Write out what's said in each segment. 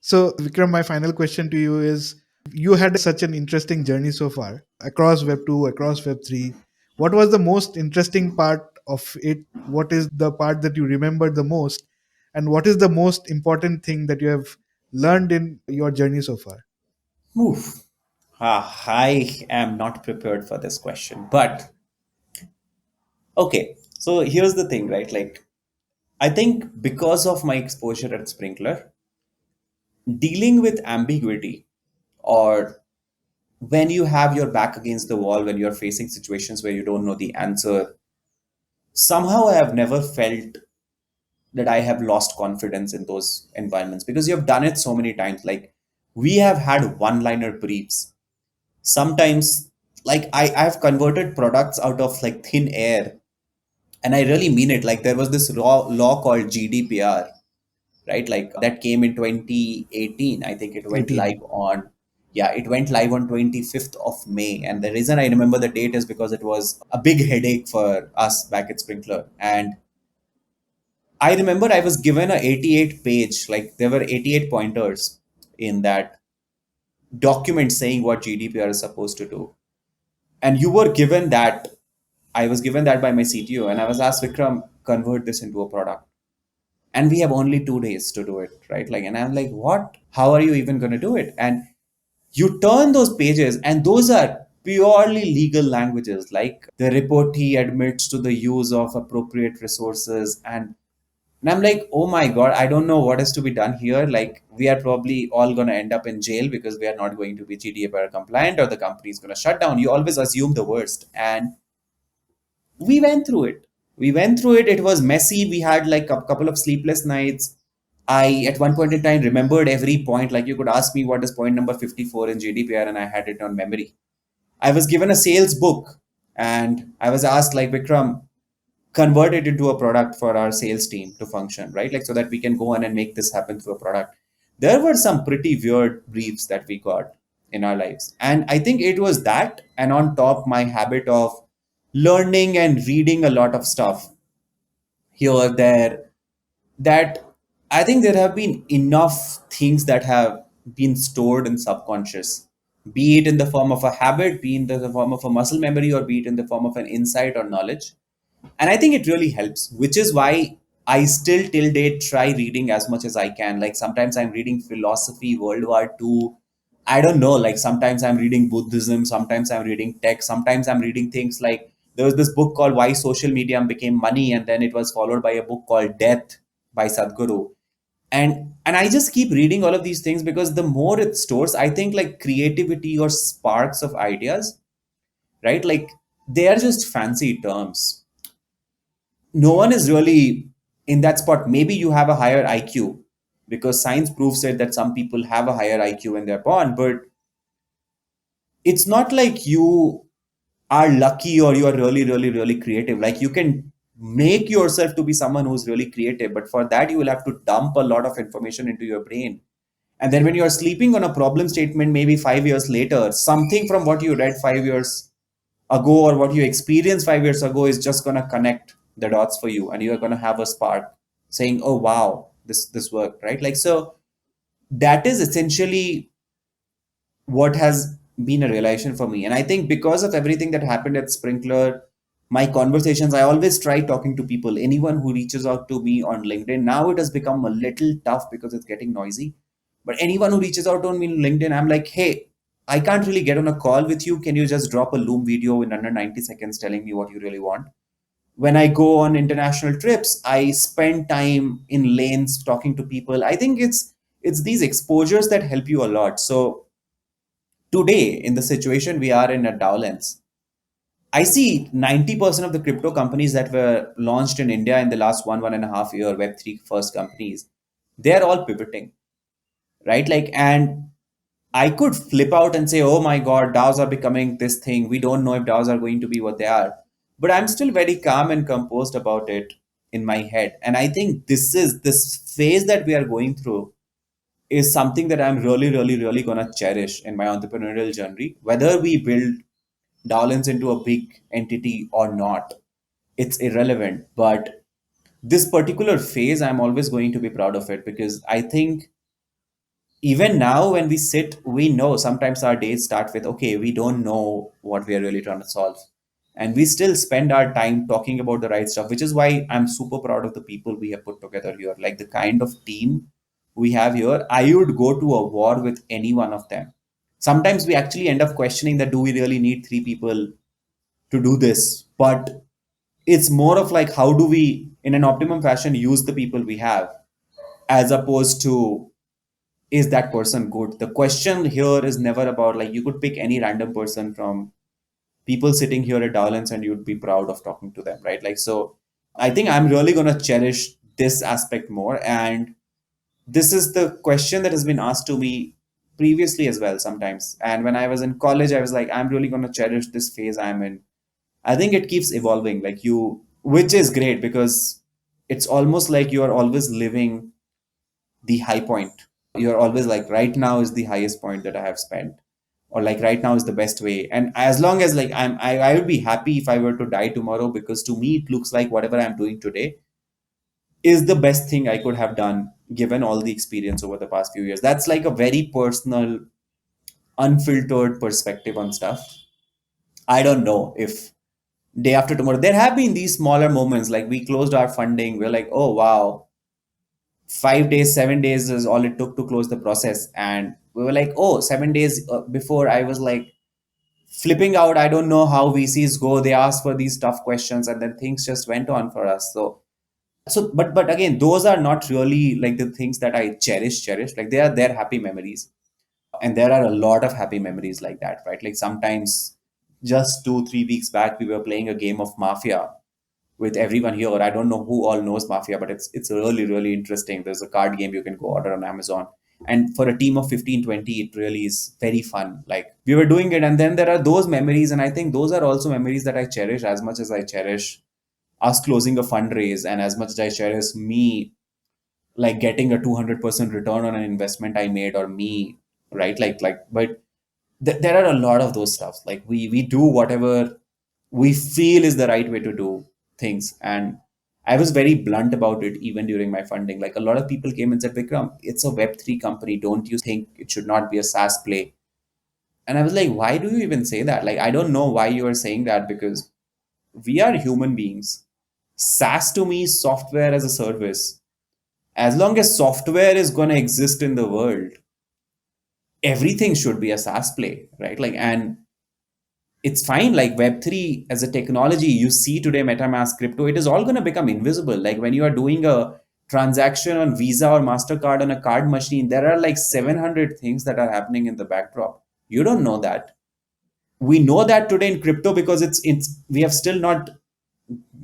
So, Vikram, my final question to you is, you had such an interesting journey so far across Web 2, across Web 3. What was the most interesting part of it? What is the part that you remember the most? And what is the most important thing that you have learned in your journey so far? Oof. I am not prepared for this question. But okay, so here's the thing, right? Like, I think because of my exposure at Sprinkler, dealing with ambiguity or when you have your back against the wall, when you're facing situations where you don't know the answer, somehow I have never felt that I have lost confidence in those environments because you have done it so many times. Like, we have had one liner briefs. Sometimes, like, I've converted products out of like thin air, and I really mean it. Like, there was this law called GDPR, right? Like, that came in 2018. I think it went 18. live on, yeah, it went live on 25th of May. And the reason I remember the date is because it was a big headache for us back at Sprinkler. And I remember I was given a 88 page, like there were 88 pointers in that document saying what GDPR is supposed to do. And you were given that, I was given that by my CTO, and I was asked, Vikram, convert this into a product. And we have only 2 days to do it, right? Like, and I'm like, what? How are you even going to do it? And you turn those pages, and those are purely legal languages. Like, the reportee admits to the use of appropriate resources, and I'm like, oh my God, I don't know what is to be done here. Like, we are probably all going to end up in jail because we are not going to be GDPR compliant, or the company is going to shut down. You always assume the worst. And we went through it. We went through it. It was messy. We had like a couple of sleepless nights. I, at one point in time, remembered every point. Like, you could ask me what is point number 54 in GDPR, and I had it on memory. I was given a sales book, and I was asked, like, Vikram, convert it into a product for our sales team to function, right? Like, so that we can go on and make this happen through a product. There were some pretty weird briefs that we got in our lives. And I think it was that, and on top, my habit of learning and reading a lot of stuff here or there, that I think there have been enough things that have been stored in subconscious, be it in the form of a habit, be it in the form of a muscle memory, or be it in the form of an insight or knowledge. And I think it really helps, which is why I still till date try reading as much as I can. Like, sometimes I'm reading philosophy, World War II. I don't know, like sometimes I'm reading Buddhism, sometimes I'm reading tech, sometimes I'm reading things like, there was this book called Why Social Media Became Money, and then it was followed by a book called Death by Sadhguru. And I just keep reading all of these things because the more it stores, I think, like, creativity or sparks of ideas, right? Like, they are just fancy terms. No one is really in that spot. Maybe you have a higher IQ because science proves it that some people have a higher IQ when they're born, but it's not like you are lucky or you are really, really, really creative. Like, you can make yourself to be someone who's really creative, but for that, you will have to dump a lot of information into your brain. And then when you're sleeping on a problem statement, maybe 5 years later, something from what you read 5 years ago or what you experienced 5 years ago is just going to connect the dots for you, and you're going to have a spark saying, oh wow, this worked, right? Like, so that is essentially what has been a realization for me. And I think because of everything that happened at Sprinkler, my conversations, I always try talking to people, anyone who reaches out to me on LinkedIn. Now it has become a little tough because it's getting noisy, but anyone who reaches out on me on LinkedIn, I'm like, hey, I can't really get on a call with you. Can you just drop a Loom video in under 90 seconds telling me what you really want? When I go on international trips, I spend time in lanes talking to people. I think it's these exposures that help you a lot. So today, in the situation we are in at Dowlands, I see 90% of the crypto companies that were launched in India in the last one and a half year, Web3 first companies, they're all pivoting, right? Like, and I could flip out and say, oh my God, DAOs are becoming this thing. We don't know if DAOs are going to be what they are. But I'm still very calm and composed about it in my head. And I think this phase that we are going through is something that I'm really, really, really going to cherish in my entrepreneurial journey. Whether we build Dowlands into a big entity or not, it's irrelevant. But this particular phase, I'm always going to be proud of it because I think even now when we sit, we know sometimes our days start with, okay, we don't know what we are really trying to solve. And we still spend our time talking about the right stuff, which is why I'm super proud of the people we have put together here. Like the kind of team we have here, I would go to a war with any one of them. Sometimes we actually end up questioning that do we really need three people to do this? But it's more of like, how do we, in an optimum fashion, use the people we have, as opposed to is that person good? The question here is never about like you could pick any random person from people sitting here at Dowlands and you'd be proud of talking to them, right? Like, so I think I'm really going to cherish this aspect more. And this is the question that has been asked to me previously as well sometimes. And when I was in college, I was like, I'm really going to cherish this phase I'm in. I think it keeps evolving, like you, which is great because it's almost like you are always living the high point. You're always like, right now is the highest point that I have spent, or like right now is the best way. And as long as like I would be happy if I were to die tomorrow, because to me it looks like whatever I'm doing today is the best thing I could have done given all the experience over the past few years. That's like a very personal, unfiltered perspective on stuff. I don't know if day after tomorrow there have been these smaller moments, like we closed our funding, we're like, oh wow, 5 days, 7 days is all it took to close the process. And we were like, oh, 7 days before, I was like flipping out. I don't know how VCs go. They ask for these tough questions, and then things just went on for us. But again, those are not really like the things that I cherish. Like they're happy memories, and there are a lot of happy memories like that, right? Like sometimes, just 2 3 weeks back, we were playing a game of Mafia with everyone here. I don't know who all knows Mafia, but it's really interesting. There's a card game you can go order on Amazon. And for a team of 15 20, it really is very fun. Like we were doing it, and then there are those memories, and I think those are also memories that I cherish as much as I cherish us closing a fundraise, and as much as I cherish me like getting a 200% return on an investment I made, or me, right? But there are a lot of those stuff. Like we do whatever we feel is the right way to do things. And I was very blunt about it even during my funding. Like a lot of people came and said, Vikram, it's a Web3 company. Don't you think it should not be a SaaS play? And I was like, why do you even say that? Like, I don't know why you are saying that, because we are human beings. SaaS to me is software as a service. As long as software is going to exist in the world, everything should be a SaaS play, right? Like, and it's fine. Like Web3 as a technology, you see today, MetaMask, crypto, it is all going to become invisible. Like when you are doing a transaction on Visa or MasterCard on a card machine, there are like 700 things that are happening in the backdrop. You don't know that. We know that today in crypto because it's we have still not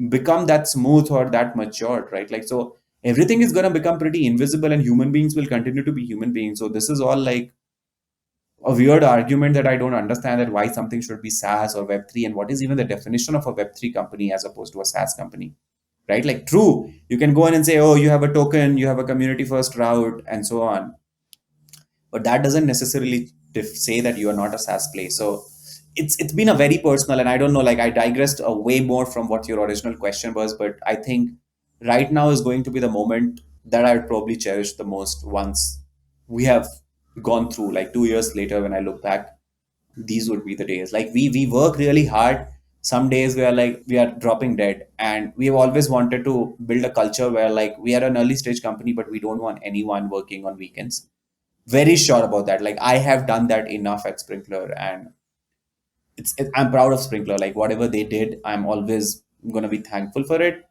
become that smooth or that matured, right? Like, so everything is going to become pretty invisible, and human beings will continue to be human beings. So this is all like a weird argument that I don't understand, that why something should be SaaS or Web3, and what is even the definition of a Web3 company as opposed to a SaaS company, right? Like, true, you can go in and say, oh, you have a token, you have a community first route, and so on. But that doesn't necessarily say that you are not a SaaS play. So it's been a very personal, and I don't know, like I digressed way more from what your original question was, but I think right now is going to be the moment that I'd probably cherish the most once we have gone through, like 2 years later when I look back. These would be the days. Like we work really hard. Some days we are like we are dropping dead, and we've always wanted to build a culture where like we are an early stage company, but we don't want anyone working on weekends. Very sure about that. Like I have done that enough at Sprinkler, and I'm proud of Sprinkler. Like whatever they did, I'm always gonna be thankful for it.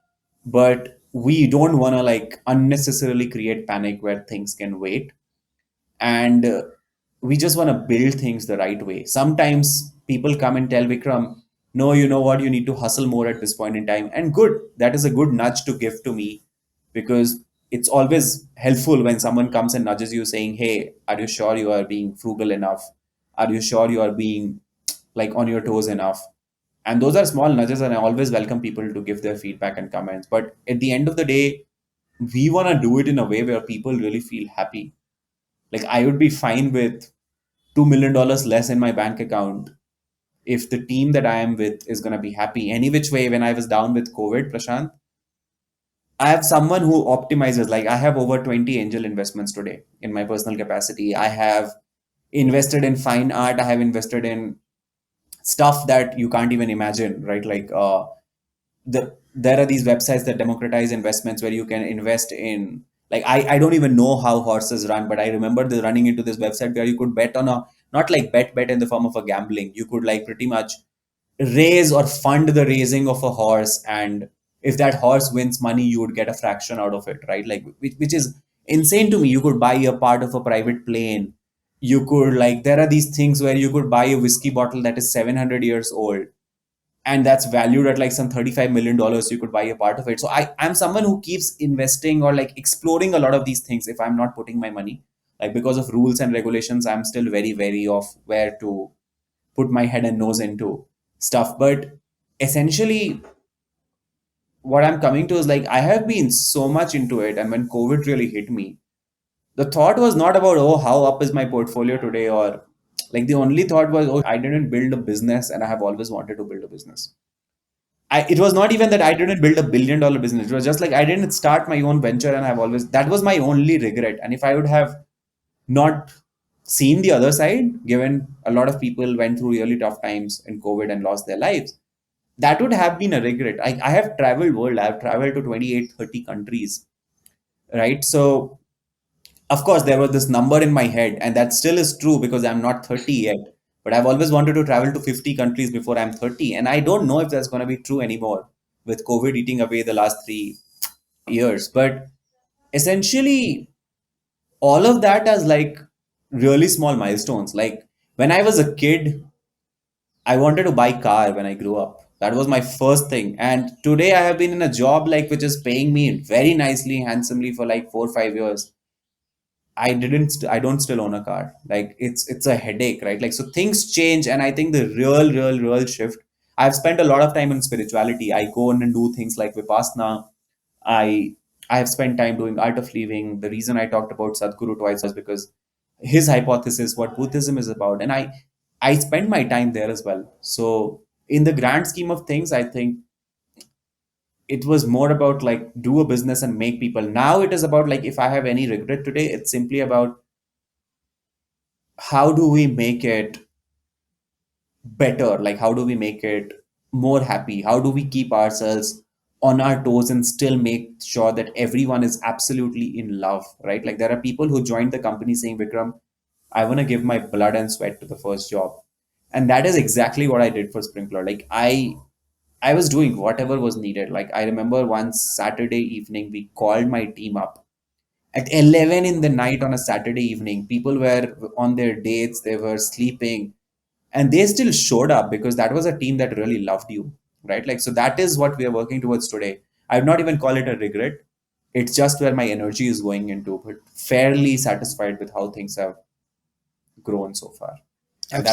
But we don't want to like unnecessarily create panic where things can wait. And we just want to build things the right way. Sometimes people come and tell Vikram, no, you know what, you need to hustle more at this point in time. And good, that is a good nudge to give to me, because it's always helpful when someone comes and nudges you saying, hey, are you sure you are being frugal enough? Are you sure you are being like on your toes enough? And those are small nudges, and I always welcome people to give their feedback and comments. But at the end of the day, we want to do it in a way where people really feel happy. Like I would be fine with $2 million less in my bank account if the team that I am with is going to be happy. Any which way, when I was down with COVID, Prashant, I have someone who optimizes. Like I have over 20 angel investments today in my personal capacity. I have invested in fine art. I have invested in stuff that you can't even imagine, right? Like there are these websites that democratize investments where you can invest in, like I don't even know how horses run, but I remember running into this website where you could bet on a, not like bet in the form of a gambling. You could like pretty much raise or fund the raising of a horse, and if that horse wins money you would get a fraction out of it, right? Like which is insane to me. You could buy a part of a private plane. You could, like, there are these things where you could buy a whiskey bottle that is 700 years old and that's valued at like some $35 million. You could buy a part of it. So I'm someone who keeps investing or like exploring a lot of these things if I'm not putting my money, like because of rules and regulations I'm still very wary of where to put my head and nose into stuff. But essentially what I'm coming to is like I have been so much into it, and when COVID really hit me, the thought was not about, oh, how up is my portfolio today, or like the only thought was, oh, I didn't build a business and I have always wanted to build a business. It was not even that I didn't build $1 billion business. It was just like I didn't start my own venture, and I've always, that was my only regret. And if I would have not seen the other side, given a lot of people went through really tough times in COVID and lost their lives, that would have been a regret. I have traveled world. I have traveled to 28, 30 countries, right? So of course there was this number in my head, and that still is true because I'm not 30 yet, but I've always wanted to travel to 50 countries before I'm 30, and I don't know if that's going to be true anymore with COVID eating away the last 3 years. But essentially all of that as like really small milestones. Like when I was a kid, I wanted to buy car when I grew up. That was my first thing. And today I have been in a job like which is paying me very nicely, handsomely for like 4 or 5 years. I don't still own a car. Like it's a headache, right? Like so things change, and I think the real shift. I've spent a lot of time in spirituality. I go in and do things like Vipassana. I I have spent time doing art of living. The reason I talked about Sadhguru twice was because his hypothesis, what Buddhism is about, and I spend my time there as well. So in the grand scheme of things, I think it was more about like do a business and make people. Now it is about like if I have any regret today, it's simply about how do we make it better? Like how do we make it more happy? How do we keep ourselves on our toes and still make sure that everyone is absolutely in love, right? Like there are people who joined the company saying, Vikram, I want to give my blood and sweat to the first job. And that is exactly what I did for Sprinkler. Like I was doing whatever was needed. Like I remember one Saturday evening, we called my team up at 11 in the night on a Saturday evening. People were on their dates, they were sleeping, and they still showed up because that was a team that really loved you, right? Like, so that is what we are working towards today. I would not even call it a regret. It's just where my energy is going into, but fairly satisfied with how things have grown so far. And that